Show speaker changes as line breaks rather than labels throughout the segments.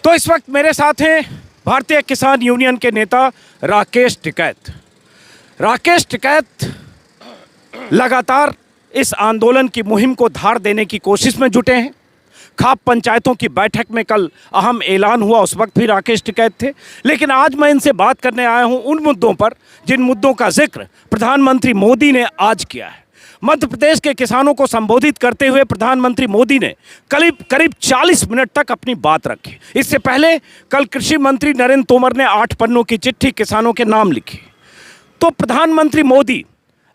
तो इस वक्त मेरे साथ हैं भारतीय किसान यूनियन के नेता राकेश टिकैत। राकेश टिकैत लगातार इस आंदोलन की मुहिम को धार देने की कोशिश में जुटे हैं। खाप पंचायतों की बैठक में कल अहम ऐलान हुआ, उस वक्त भी राकेश टिकैत थे। लेकिन आज मैं इनसे बात करने आया हूं उन मुद्दों पर जिन मुद्दों का जिक्र प्रधानमंत्री मोदी ने आज किया है। मध्य प्रदेश के किसानों को संबोधित करते हुए प्रधानमंत्री मोदी ने करीब 40 मिनट तक अपनी बात रखी। इससे पहले कल कृषि मंत्री नरेंद्र तोमर ने 8 पन्नों की चिट्ठी किसानों के नाम लिखी। तो प्रधानमंत्री मोदी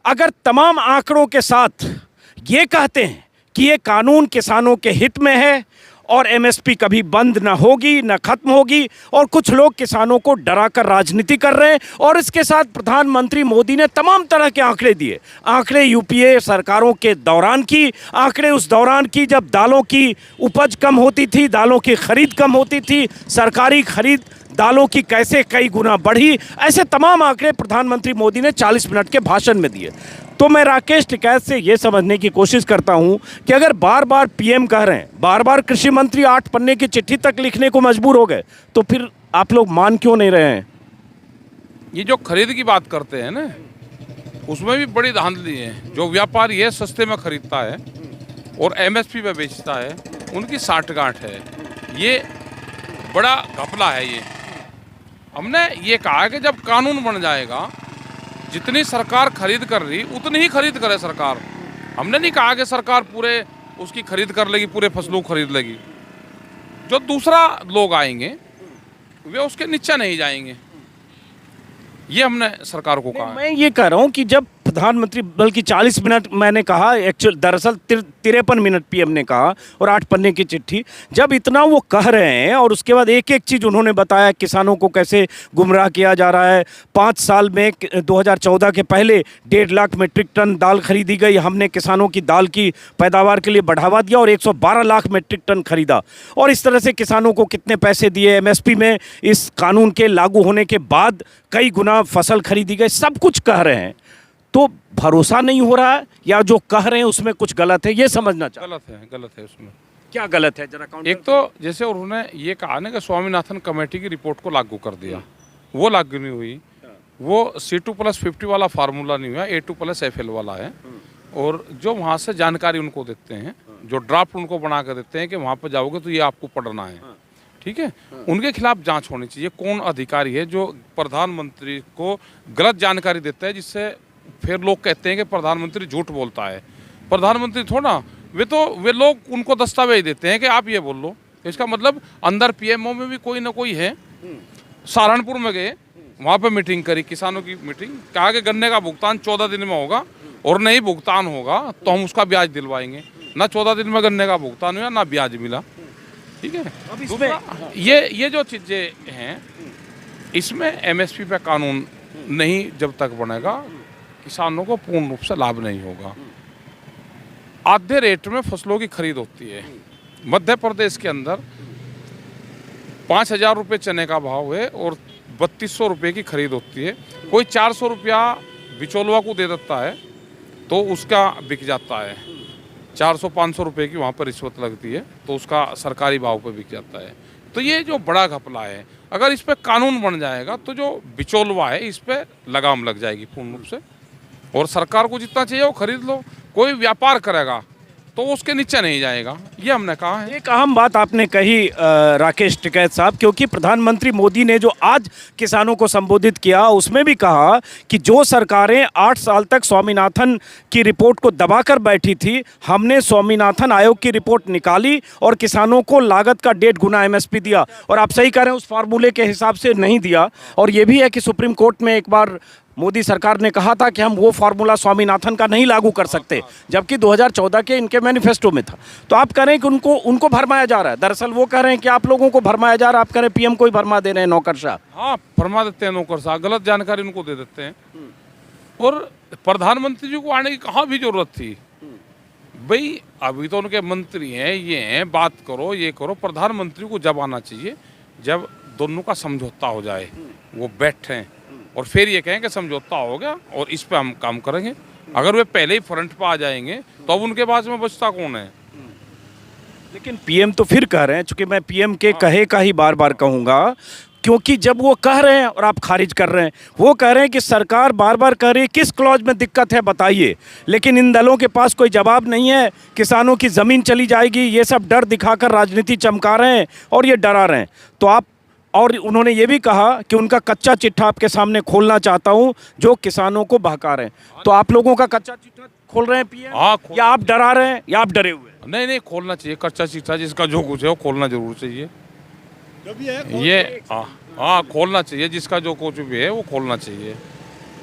अगर तमाम आंकड़ों के साथ ये कहते हैं कि ये कानून किसानों के हित में है और एमएसपी कभी बंद ना होगी ना खत्म होगी, और कुछ लोग किसानों को डराकर राजनीति कर रहे हैं, और इसके साथ प्रधानमंत्री मोदी ने तमाम तरह के आंकड़े दिए। आंकड़े यूपीए सरकारों के दौरान की, आंकड़े उस दौरान की जब दालों की उपज कम होती थी, दालों की खरीद कम होती थी, सरकारी खरीद दालों की कैसे कई गुना बढ़ी, ऐसे तमाम आंकड़े प्रधानमंत्री मोदी ने 40 मिनट के भाषण में दिए। तो मैं राकेश टिकैत से ये समझने की कोशिश करता हूं कि अगर बार बार पीएम कह रहे हैं, बार बार कृषि मंत्री 8 पन्ने की चिट्ठी तक लिखने को मजबूर हो गए, तो फिर आप लोग मान क्यों नहीं रहे हैं?
ये जो खरीद की बात करते हैं ना, उसमें भी बड़ी धांधली है। जो व्यापारी है सस्ते में खरीदता है और एमएसपी पे बेचता है, उनकी साठगांठ है। ये बड़ा घपला है। ये हमने ये कहा कि जब कानून बन जाएगा, जितनी सरकार खरीद कर रही उतनी ही खरीद करे सरकार। हमने नहीं कहा कि सरकार पूरे उसकी खरीद कर लेगी, पूरे फसलों को खरीद लेगी। जो दूसरा लोग आएंगे वे उसके नीचे नहीं जाएंगे। ये हमने सरकार को कहा।
मैं ये कह रहा हूँ कि जब प्रधानमंत्री, बल्कि 40 मिनट मैंने कहा, एक्चुअल दरअसल 53 मिनट पीएम ने कहा और 8 पन्ने की चिट्ठी, जब इतना वो कह रहे हैं और उसके बाद एक एक चीज़ उन्होंने बताया किसानों को कैसे गुमराह किया जा रहा है। 5 साल में 2014 के पहले 1.5 लाख मीट्रिक टन दाल खरीदी गई, हमने किसानों की दाल की पैदावार के लिए बढ़ावा दिया और 112 लाख मीट्रिक टन खरीदा, और इस तरह से किसानों को कितने पैसे दिए। एमएसपी में इस कानून के लागू होने के बाद कई गुना फसल खरीदी गई, सब कुछ कह रहे हैं। तो भरोसा नहीं हो रहा है या जो कह रहे हैं उसमें कुछ गलत है, ये समझना चाहिए।
गलत है उसमें।
क्या गलत है जरा काउंटर?
एक तो जैसे उन्होंने ये कहा ना कि स्वामीनाथन कमेटी की रिपोर्ट को लागू कर दिया, वो लागू नहीं हुई। वो C2+50 वाला फार्मूला नहीं हुआ, A2+FL वाला है। और जो वहाँ से जानकारी उनको देते हैं, जो ड्राफ्ट उनको बना कर देते हैं कि वहाँ पर जाओगे तो ये आपको पढ़ना है, ठीक है, उनके खिलाफ जांच होनी चाहिए। कौन अधिकारी है जो प्रधानमंत्री को गलत जानकारी देता है, जिससे फिर लोग कहते हैं कि प्रधानमंत्री झूठ बोलता है। प्रधानमंत्री थोड़ा, वे लोग उनको दस्तावेज देते हैं कि आप ये बोल लो। इसका मतलब अंदर पीएमओ में भी कोई ना कोई है। सहारनपुर में गए, वहाँ पे मीटिंग करी, किसानों की मीटिंग, कहा कि गन्ने का भुगतान 14 दिन में होगा और नहीं भुगतान होगा तो हम उसका ब्याज दिलवाएंगे। ना 14 दिन में गन्ने का भुगतान हुआ, ना ब्याज मिला, ठीक है। अब इसमें ये जो चीज़ें हैं, इसमें एमएसपी पे कानून नहीं जब तक बनेगा, किसानों को पूर्ण रूप से लाभ नहीं होगा। आधे रेट में फसलों की खरीद होती है। मध्य प्रदेश के अंदर 5,000 रुपये चने का भाव है और 3200 रुपये की खरीद होती है। कोई 400 रुपया बिचौलवा को दे देता है तो उसका बिक जाता है। 400-500 रुपये की वहाँ पर रिश्वत लगती है तो उसका सरकारी भाव पर बिक जाता है। तो ये जो बड़ा घपला है, अगर इस पर कानून बन जाएगा तो जो बिचौलवा है इस पर लगाम लग जाएगी पूर्ण रूप से, और सरकार को जितना चाहिए वो खरीद लो। कोई व्यापार करेगा तो उसके नीचे नहीं जाएगा, ये हमने कहा है।
एक अहम बात आपने कही राकेश टिकैत साहब, क्योंकि प्रधानमंत्री मोदी ने जो आज किसानों को संबोधित किया उसमें भी कहा कि जो सरकारें 8 साल तक स्वामीनाथन की रिपोर्ट को दबाकर बैठी थी, हमने स्वामीनाथन आयोग की रिपोर्ट निकाली और किसानों को लागत का 1.5 गुना एमएसपी दिया। और आप सही कह रहे हैं, उस फार्मूले के हिसाब से नहीं दिया। और ये भी है कि सुप्रीम कोर्ट में एक बार मोदी सरकार ने कहा था कि हम वो फार्मूला स्वामीनाथन का नहीं लागू कर सकते, जबकि 2014 के इनके मैनिफेस्टो में था। तो आप कह रहे हैं कि उनको भरमाया जा रहा है। दरअसल वो कह रहे हैं कि आप लोगों को भरमाया जा रहा है, आप कह रहे हैं पीएम को ही भरमा दे रहे हैं, नौकरशाह।
हाँ, भरमा देते हैं नौकरशाह, गलत जानकारी उनको दे देते हैं। और प्रधानमंत्री जी को आने की कहाँ भी जरूरत थी भाई? अभी तो उनके मंत्री हैं, ये हैं, बात करो, ये करो। प्रधानमंत्री को जब आना चाहिए जब दोनों का समझौता हो जाए, वो बैठें और फिर ये कहें कि समझौता हो गया और इस पे हम काम करेंगे। अगर वे पहले ही फ्रंट पर आ जाएंगे तो अब उनके पास में बचता कौन है?
लेकिन पीएम तो फिर कह रहे हैं, चूंकि मैं पीएम के कहे का ही बार बार कहूंगा, क्योंकि जब वो कह रहे हैं और आप खारिज कर रहे हैं, वो कह रहे हैं कि सरकार बार बार कह रही है किस क्लॉज में दिक्कत है बताइए, लेकिन इन दलों के पास कोई जवाब नहीं है। किसानों की ज़मीन चली जाएगी, ये सब डर दिखाकर राजनीति चमका रहे हैं और ये डरा रहे हैं। तो आप, और उन्होंने ये भी कहा कि उनका कच्चा चिट्ठा आपके सामने खोलना चाहता हूं जो किसानों को बहका रहे हैं। तो आप लोगों का कच्चा चिट्ठा खोल रहे हैं पीएम,
हाँ,
या आप डरा रहे हैं या आप डरे हुए हैं?
नहीं नहीं, खोलना चाहिए कच्चा चिट्ठा, जिसका जो कुछ है वो खोलना जरूर चाहिए। ये हाँ, खोलना चाहिए, जिसका जो कुछ भी है वो खोलना चाहिए।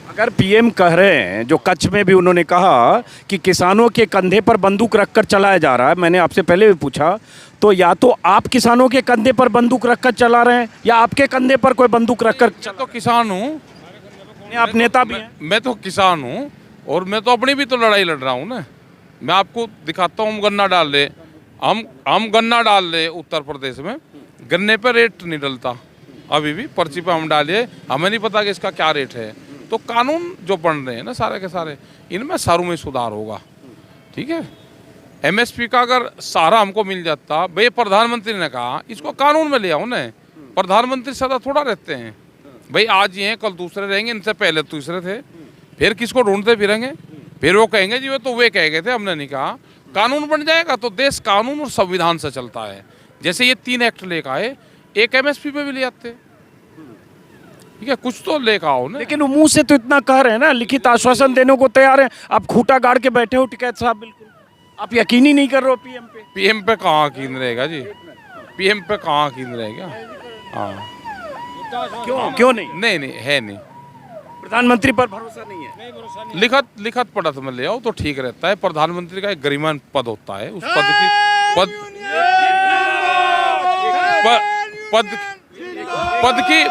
अगर पीएम कह रहे हैं, जो कच्छ में भी उन्होंने कहा कि किसानों के कंधे पर बंदूक रखकर चलाया जा रहा है, मैंने आपसे पहले भी पूछा, तो या तो आप किसानों के कंधे पर बंदूक रखकर चला रहे हैं या आपके कंधे पर कोई बंदूक रखकर
मैं तो किसान हूँ,
आप नेता भी हैं।
मैं तो किसान हूँ और मैं तो अपनी भी तो लड़ाई लड़ रहा हूँ ना। मैं आपको दिखाता हूँ, हम गन्ना डाल रहे, हम गन्ना डाल रहे उत्तर प्रदेश में, गन्ने पे रेट नहीं डलता अभी भी, पर्ची पे हम डालिए, हमें नहीं पता कि इसका क्या रेट है। तो कानून जो बन रहे हैं ना सारे के सारे, इनमें सारों में सुधार होगा। ठीक है, एमएसपी का अगर सहारा हमको मिल जाता, भाई प्रधानमंत्री ने कहा इसको कानून में ले आओ ना। प्रधानमंत्री सदा थोड़ा रहते हैं भाई, आज ये हैं कल दूसरे रहेंगे, इनसे पहले दूसरे थे, फिर किसको ढूंढते फिरेंगे, फिर वो कहेंगे जी वो तो वे कह गए थे, हमने नहीं कहा। कानून बन जाएगा तो देश कानून और संविधान से चलता है। जैसे ये 3 एक्ट लेकर आए, एक एमएसपी पे भी ले आते, ठीक है, कुछ तो लेकर आओ ना।
लेकिन वो मुंह से तो इतना कह रहे हैं ना, लिखित आश्वासन देने को तैयार हैं, आप खूंटा गाड़ के बैठे हो टिकैत साहब, बिल्कुल आप यकीन ही नहीं कर रहे हो पीएम पे।
पीएम पे कहाँ यकीन रहेगा जी, पीएम पे कहाँ यकीन रहेगा। हाँ,
क्यों नहीं?
नहीं नहीं है नहीं,
प्रधानमंत्री पर भरोसा नहीं है?
लिखत पढ़त में ले आओ तो ठीक रहता है। प्रधानमंत्री का एक गरिमान पद होता है, उस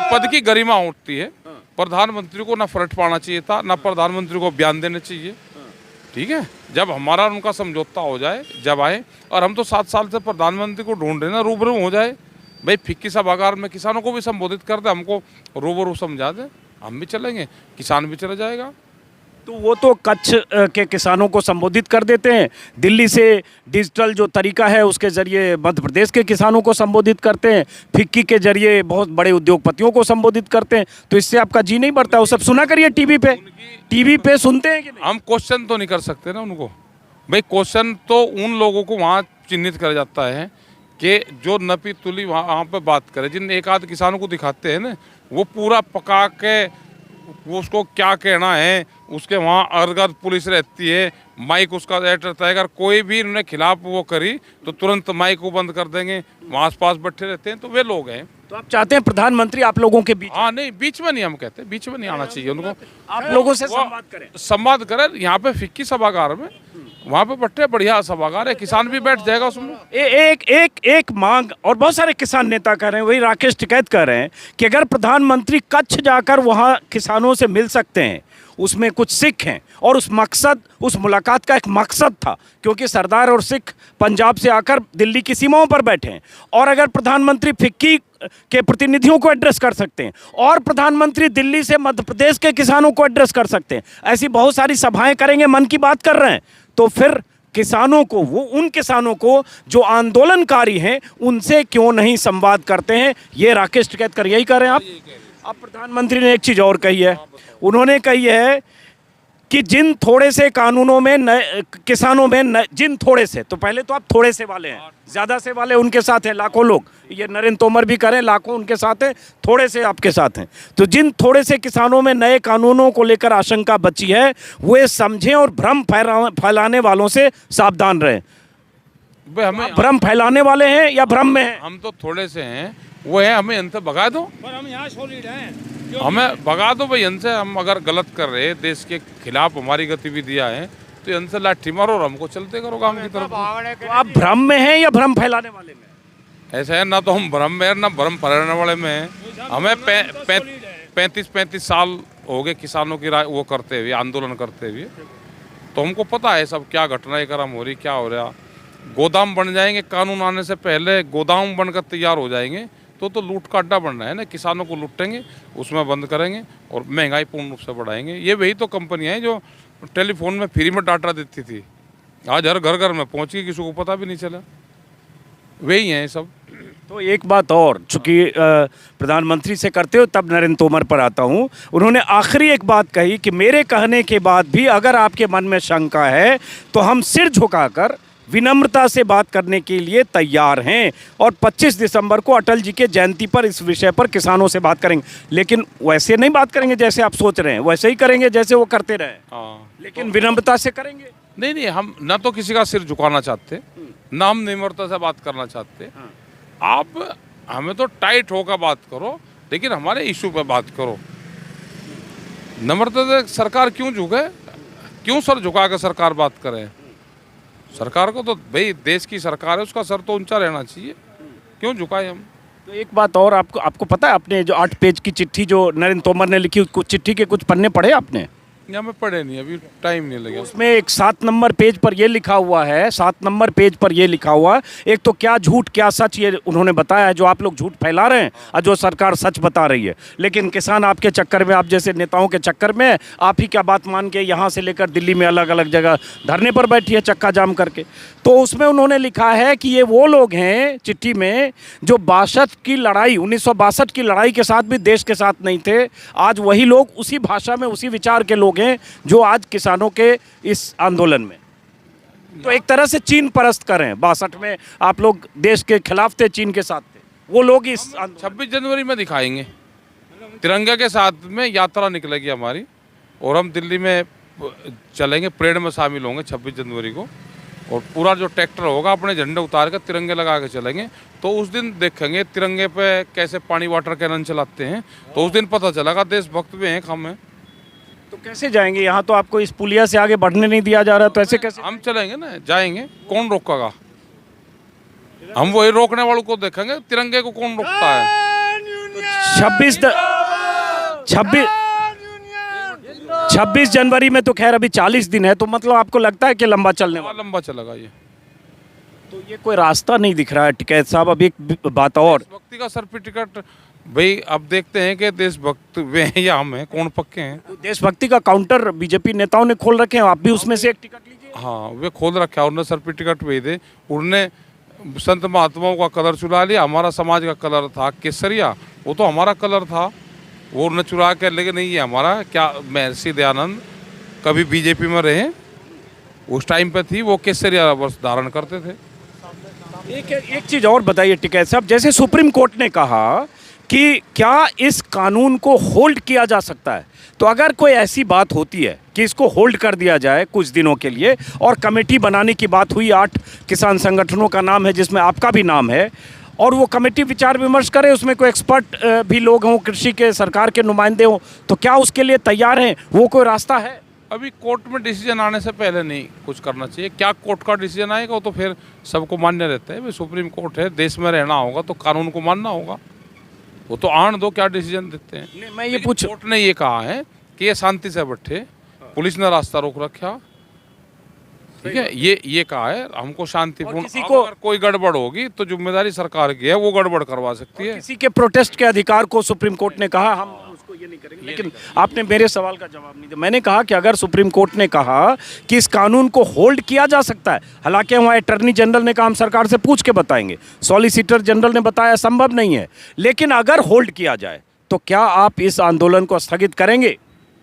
पद की गरिमा होती है। प्रधानमंत्री को ना फ्रंट पाना चाहिए था, ना प्रधानमंत्री को बयान देने चाहिए। ठीक है, जब हमारा उनका समझौता हो जाए, जब आए, और हम तो 7 साल से प्रधानमंत्री को ढूंढ रहे ना, रूबरू हो जाए भाई, फिक्की सभागार में किसानों को भी संबोधित कर दे, हमको रूबरू समझा दे, हम भी चलेंगे, किसान भी चला जाएगा।
तो वो तो कच्छ के किसानों को संबोधित कर देते हैं, दिल्ली से डिजिटल जो तरीका है उसके जरिए मध्य प्रदेश के किसानों को संबोधित करते हैं, फिक्की के जरिए बहुत बड़े उद्योगपतियों को संबोधित करते हैं। तो इससे आपका जी नहीं बढ़ता? वो सब सुना करिए टीवी पे सुनते हैं कि नहीं?
हम क्वेश्चन तो नहीं कर सकते ना उनको भाई, क्वेश्चन तो उन लोगों को वहाँ चिन्हित कर जाता है कि जो नपी तुली वहाँ पे बात करे। जिन एक आध किसानों को दिखाते हैं ना, वो पूरा पका के वो उसको क्या कहना है, उसके वहाँ अर्गद पुलिस रहती है, माइक उसका ऐड रहता है। अगर कोई भी उन्हें खिलाफ वो करी तो तुरंत माइक को बंद कर देंगे, वहाँ आस-पास बैठे रहते हैं। तो वे लोग हैं।
तो आप चाहते हैं प्रधानमंत्री आप लोगों के बीच?
हाँ, नहीं बीच में नहीं, हम कहते बीच में नहीं आना चाहिए उनको,
आप लोगों से
संवाद करें। यहाँ पे फिक्की सभागार में, वहाँ पे बैठे, बढ़िया सभागार है, किसान भी बैठ जाएगा उसमें।
एक मांग और बहुत सारे किसान नेता कह रहे हैं, वही राकेश टिकैत कह रहे हैं कि अगर प्रधानमंत्री कच्छ जाकर वहाँ किसानों से मिल सकते हैं, उसमें कुछ सिख हैं, और उस मुलाकात का एक मकसद था, क्योंकि सरदार और सिख पंजाब से आकर दिल्ली की सीमाओं पर बैठे हैं, और अगर प्रधानमंत्री फिक्की के प्रतिनिधियों को एड्रेस कर सकते हैं और प्रधानमंत्री दिल्ली से मध्य प्रदेश के किसानों को एड्रेस कर सकते हैं, ऐसी बहुत सारी सभाएं करेंगे, मन की बात कर रहे हैं, तो फिर किसानों को, वो उन किसानों को जो आंदोलनकारी हैं, उनसे क्यों नहीं संवाद करते हैं? ये राकेश टिकैत कर यही कह रहे हैं आप। अब प्रधानमंत्री ने एक चीज़ और कही है, उन्होंने कही है कि जिन थोड़े से कानूनों में किसानों में जिन थोड़े से, तो पहले तो आप थोड़े से वाले हैं, ज़्यादा से वाले उनके साथ हैं लाखों लोग, ये नरेंद्र तोमर भी करें, लाखों उनके साथ हैं, थोड़े से आपके साथ हैं। तो जिन थोड़े से किसानों में नए कानूनों को लेकर आशंका बची है, वे समझें और भ्रम फैलाने वालों से सावधान रहें।
हमें
भ्रम फैलाने वाले हैं या भ्रम में हैं?
हम तो थोड़े से हैं, वो है, हमें इनसे भगा दो,
पर हम यहाँ सॉलिड हैं।
हमें भगा दो भाई इनसे। हम अगर गलत कर रहे हैं, देश के खिलाफ हमारी गतिविधियां हैं, तो इनसे लाठी मारो और हमको चलते करो काम की तरफ।
तो आप भ्रम में हैं या भ्रम फैलाने वाले में?
ऐसा है ना, तो हम भ्रम में ना भ्रम फैलाने वाले में हैं। हमें 35 साल हो गए किसानों की वो करते हुए, आंदोलन करते हुए, तो हमको पता है सब क्या घटनाएं क्रम हो रही, क्या हो रहा। गोदाम बन जाएंगे, कानून आने से पहले गोदाम बनकर तैयार हो जाएंगे, तो लूट का अड्डा बन रहा है ना। किसानों को लूटेंगे, उसमें बंद करेंगे और महंगाई पूर्ण रूप से बढ़ाएंगे। ये वही तो कंपनियां हैं जो टेलीफोन में फ्री में डाटा देती थी, आज हर घर घर में पहुंच गई, किसी को पता भी नहीं चला। वही हैं सब।
तो एक बात और, चूंकि प्रधानमंत्री से करते हो तब नरेंद्र तोमर पर आता हूं। उन्होंने आखिरी एक बात कही कि मेरे कहने के बाद भी अगर आपके मन में शंका है तो हम सिर झुकाकर विनम्रता से बात करने के लिए तैयार हैं और 25 दिसंबर को अटल जी के जयंती पर इस विषय पर किसानों से बात करेंगे। लेकिन वैसे नहीं बात करेंगे जैसे आप सोच रहे हैं, वैसे ही करेंगे जैसे वो करते रहे, लेकिन विनम्रता से करेंगे।
नहीं, हम ना तो किसी का सिर झुकाना चाहते, ना हम निम्रता से बात करना चाहते। आप हमें तो टाइट होकर बात करो, लेकिन हमारे इशू पे बात करो। नम्रता से सरकार क्यों झुके, क्यों सर झुका कर सरकार बात करे? सरकार को तो भाई देश की सरकार है, उसका सर तो ऊंचा रहना चाहिए, क्यों झुकाए हम?
तो एक बात और, आपको पता है, आपने जो 8 पेज की चिट्ठी जो नरेंद्र तोमर ने लिखी, कुछ चिट्ठी के कुछ पन्ने पढ़े आपने?
यहाँ में पढ़े नहीं, अभी टाइम नहीं लगा।
उसमें एक 7 नंबर पेज पर ये लिखा हुआ है, 7 नंबर पेज पर ये लिखा हुआ है, एक तो क्या झूठ क्या सच ये उन्होंने बताया है, जो आप लोग झूठ फैला रहे हैं और जो सरकार सच बता रही है। लेकिन किसान आपके चक्कर में, आप जैसे नेताओं के चक्कर में, आप ही क्या बात मान के यहाँ से लेकर दिल्ली में अलग अलग जगह धरने पर बैठी है चक्का जाम करके। तो उसमें उन्होंने लिखा है कि ये वो लोग हैं चिट्ठी में जो 62 की लड़ाई, 1962 की लड़ाई के साथ भी देश के साथ नहीं थे। आज वही लोग उसी भाषा में, उसी विचार के लोग हैं जो आज किसानों के इस आंदोलन में, तो एक तरह से चीन परस्त कर रहे हैं। 62 में आप लोग देश के खिलाफ थे, चीन के साथ थे, वो लोग इस
26 जनवरी में दिखाएंगे, तिरंगे के साथ में यात्रा निकलेगी हमारी और हम दिल्ली में चलेंगे, परेड में शामिल होंगे 26 जनवरी को। और पूरा जो ट्रैक्टर होगा अपने झंडे उतार कर तिरंगे लगा के चलेंगे। तो उस दिन देखेंगे तिरंगे पे कैसे पानी वाटर कैनन चलाते हैं, तो उस दिन पता चलेगा देशभक्त भी हैं हम हैं।
तो कैसे जाएंगे? यहाँ तो आपको इस पुलिया से आगे बढ़ने नहीं दिया जा रहा, तो ऐसे कैसे?
हम चलेंगे ना, जाएंगे, कौन रोकेगा? हम वही रोकने वालों को देखेंगे, तिरंगे को कौन रोकता है?
26 जनवरी में तो खैर अभी 40 दिन है, तो मतलब आपको लगता है कि लंबा चलने वाला?
लंबा चलेगा ये।
तो ये कोई रास्ता नहीं दिख रहा है टिकैत साहब। अब एक बात और,
देशभक्ति का सर्टिफिकेट भाई अब देखते हैं कि देशभक्त वे हैं या हम हैं, कौन पक्के हैं?
तो देशभक्ति का काउंटर बीजेपी नेताओं ने खोल रखे हैं, आप भी उसमें से एक टिकट लीजिए।
हाँ, वे खोल रखा है, उन्होंने सर्टिफिकेट भेज दे। उन्होंने संत महात्माओं का कलर चुरा लिया, हमारा समाज का कलर था केसरिया, वो तो हमारा कलर था, वो उन्होंने चुरा के लेके नहीं है हमारा। क्या महर्षि दयानंद कभी बीजेपी में रहे? उस टाइम पे थी, वो केसरिया वस्त्र धारण करते थे।
एक चीज़ और बताइए टिकैत साहब, जैसे सुप्रीम कोर्ट ने कहा कि क्या इस कानून को होल्ड किया जा सकता है, तो अगर कोई ऐसी बात होती है कि इसको होल्ड कर दिया जाए कुछ दिनों के लिए, और कमेटी बनाने की बात हुई, 8 किसान संगठनों का नाम है जिसमें आपका भी नाम है, और वो कमेटी विचार विमर्श करे, उसमें कोई एक्सपर्ट भी लोग हों, कृषि के, सरकार के नुमाइंदे हों, तो क्या उसके लिए तैयार हैं? वो कोई रास्ता है?
अभी कोर्ट में डिसीजन आने से पहले नहीं कुछ करना चाहिए। क्या कोर्ट का डिसीजन आएगा तो फिर सबको मान्य रहता है। भाई सुप्रीम कोर्ट है, देश में रहना होगा तो कानून को मानना होगा। वो तो आन दो, क्या डिसीजन देते हैं।
नहीं, मैं ये पूछ,
कोर्ट ने ये कहा है कि ये शांति से बैठे, पुलिस ने रास्ता रोक रखा, ठीक है, ये कहा है हमको शांतिपूर्ण।
किसी को
अगर कोई गड़बड़ होगी तो जिम्मेदारी सरकार की है, वो गड़बड़ करवा सकती है।
किसी के प्रोटेस्ट के अधिकार को सुप्रीम कोर्ट ने कहा हम उसको ये नहीं करेंगे। लेकिन आपने मेरे सवाल का जवाब नहीं दिया। मैंने कहा कि अगर सुप्रीम कोर्ट ने कहा कि इस कानून को होल्ड किया जा सकता है, हालांकि वहाँ अटर्नी जनरल ने कहा हम सरकार से पूछ के बताएंगे, सॉलिसिटर जनरल ने बताया संभव नहीं है, लेकिन अगर होल्ड किया जाए तो क्या आप इस आंदोलन को स्थगित करेंगे?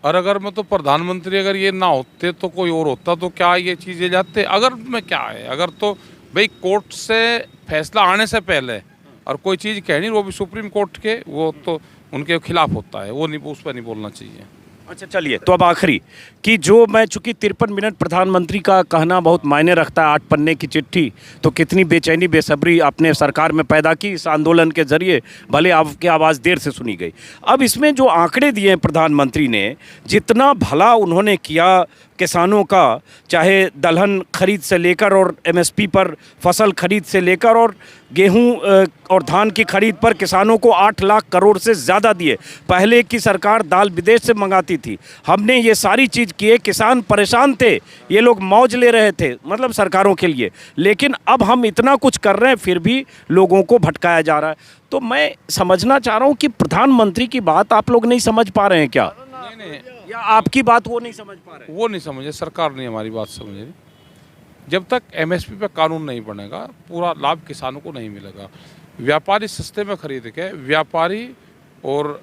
और अगर मैं तो प्रधानमंत्री अगर ये ना होते तो कोई और होता, तो क्या ये चीज़ें जाते? अगर मैं क्या है, अगर तो भाई कोर्ट से फैसला आने से पहले और कोई चीज़ कहनी, वो भी सुप्रीम कोर्ट के, वो तो उनके खिलाफ होता है, वो नहीं, उस पर नहीं बोलना चाहिए।
अच्छा चलिए, तो अब आखिरी कि जो मैं, चूंकि 53 मिनट प्रधानमंत्री का कहना बहुत मायने रखता है, 8 पन्ने की चिट्ठी, तो कितनी बेचैनी बेसब्री आपने सरकार में पैदा की इस आंदोलन के जरिए, भले आपकी आवाज़ देर से सुनी गई। अब इसमें जो आंकड़े दिए हैं प्रधानमंत्री ने, जितना भला उन्होंने किया किसानों का, चाहे दलहन खरीद से लेकर और एमएसपी पर फसल खरीद से लेकर और गेहूं और धान की खरीद पर किसानों को 8 लाख करोड़ से ज़्यादा दिए। पहले की सरकार दाल विदेश से मंगाती थी, हमने ये सारी चीज़ किए, किसान परेशान थे, ये लोग मौज ले रहे थे मतलब सरकारों के लिए, लेकिन अब हम इतना कुछ कर रहे हैं फिर भी लोगों को भटकाया जा रहा है। तो मैं समझना चाह रहा हूँ कि प्रधानमंत्री की बात आप लोग नहीं समझ पा रहे हैं क्या?
नहीं,
या आपकी बात वो नहीं समझ पा रहे?
वो नहीं समझे, सरकार नहीं हमारी बात समझ रही। जब तक एमएसपी पे कानून नहीं बनेगा पूरा लाभ किसानों को नहीं मिलेगा। व्यापारी सस्ते में खरीद के, व्यापारी और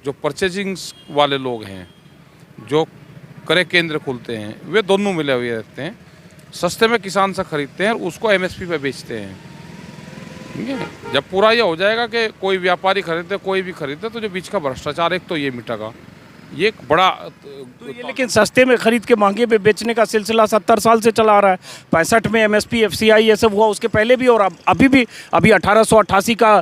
जो परचेजिंग वाले लोग हैं, जो क्रय केंद्र खुलते हैं, वे दोनों मिले हुए रहते हैं। सस्ते में किसान से खरीदते हैं और उसको एमएसपी पे बेचते हैं। ठीक है, जब पूरा ये हो जाएगा कि कोई व्यापारी खरीदे, कोई भी खरीदे, तो जो बीच का भ्रष्टाचार एक तो ये मिटेगा। ये एक बड़ा
तो ये लेकिन सस्ते में खरीद के महंगे में बेचने का सिलसिला 70 साल से चला आ रहा है। 65 में एमएसपी, एफसीआई ये सब हुआ, उसके पहले भी और अभी भी। अभी 1888 का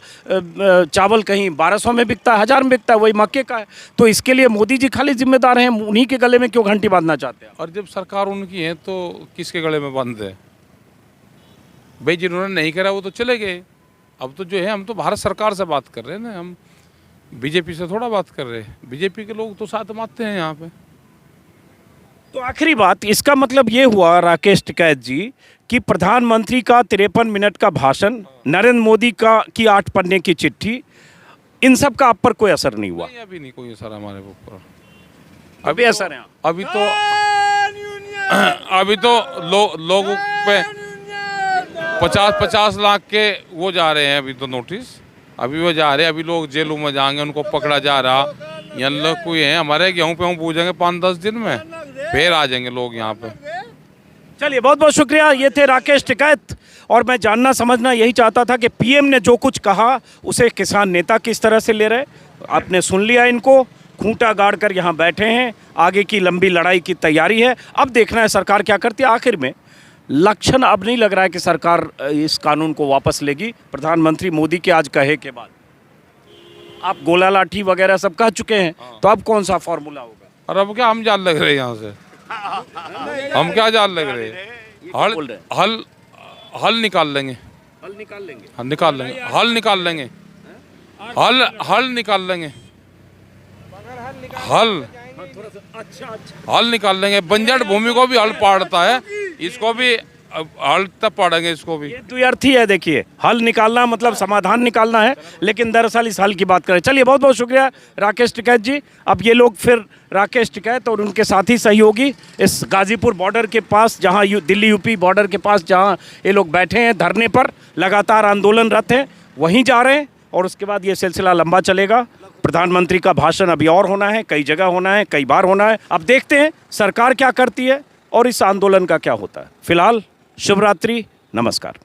चावल कहीं 1200 में बिकता है, 1000 में बिकता है, वही मक्के का है। तो इसके लिए मोदी जी खाली जिम्मेदार हैं, उन्हीं के गले में क्यों घंटी बांधना चाहते हैं?
और जब सरकार उनकी है तो किसके गले में बंद है भाई? जिन्होंने नहीं करा वो तो चले गए। अब तो जो है, हम तो भारत सरकार से बात कर रहे हैं ना, हम बीजेपी से थोड़ा बात कर रहे हैं। बीजेपी के लोग तो साथ मानते हैं यहाँ पे।
तो आखिरी बात, इसका मतलब ये हुआ राकेश टिकैत जी कि प्रधानमंत्री का 53 मिनट का भाषण, नरेंद्र मोदी की 8 पन्ने की चिट्ठी, इन सब का आप पर कोई असर नहीं हुआ?
नहीं, अभी नहीं कोई असर हमारे ऊपर।
अभी असर है?
अभी तो लोगों पे 50-50 लाख के वो जा रहे हैं अभी तो नोटिस। अभी वो जा रहे हैं, अभी लोग जेलों में जाएंगे, उनको पकड़ा जा रहा। यहाँ लोग कोई हैं हमारे गेहूँ पे पूछेंगे 5-10 दिन में, फिर आ जाएंगे लोग यहाँ पे।
चलिए, बहुत बहुत शुक्रिया। ये थे राकेश टिकैत। और मैं जानना समझना यही चाहता था कि पीएम ने जो कुछ कहा उसे किसान नेता किस तरह से ले रहे। आपने सुन लिया इनको, खूंटा गाड़ कर यहाँ बैठे हैं, आगे की लंबी लड़ाई की तैयारी है। अब देखना है सरकार क्या करती है। आखिर में लक्षण अब नहीं लग रहा है कि सरकार इस कानून को वापस लेगी प्रधानमंत्री मोदी के आज कहे के बाद। आप गोला लाठी वगैरह सब कह चुके हैं, तो अब कौन सा फॉर्मूला होगा?
और अब क्या हम जाल लग रहे हैं यहाँ से? हम क्या जाल लग रहे हैं? हल निकाल लेंगे।
हल निकाल लेंगे?
हाँ, निकाल लेंगे। हल निकाल लेंगे। हल निकाल लेंगे। हल निकाल लेंगे। बंजर भूमि को भी हल पाड़ता है, इसको भी हल तब पाड़ेंगे, इसको भी।
ये द्व्यर्थी है। देखिए, हल निकालना मतलब समाधान निकालना है, लेकिन दरअसल इस हल की बात करें। चलिए, बहुत बहुत शुक्रिया राकेश टिकैत जी। अब ये लोग फिर राकेश टिकैत और उनके साथी सहयोगी इस गाजीपुर बॉर्डर के पास, जहां दिल्ली यूपी बॉर्डर के पास जहां ये लोग बैठे हैं धरने पर, लगातार आंदोलनरत हैं, वहीं जा रहे हैं। और उसके बाद ये सिलसिला लंबा चलेगा। प्रधानमंत्री का भाषण अभी और होना है, कई जगह होना है, कई बार होना है। अब देखते हैं सरकार क्या करती है और इस आंदोलन का क्या होता है। फिलहाल शुभ रात्रि, नमस्कार।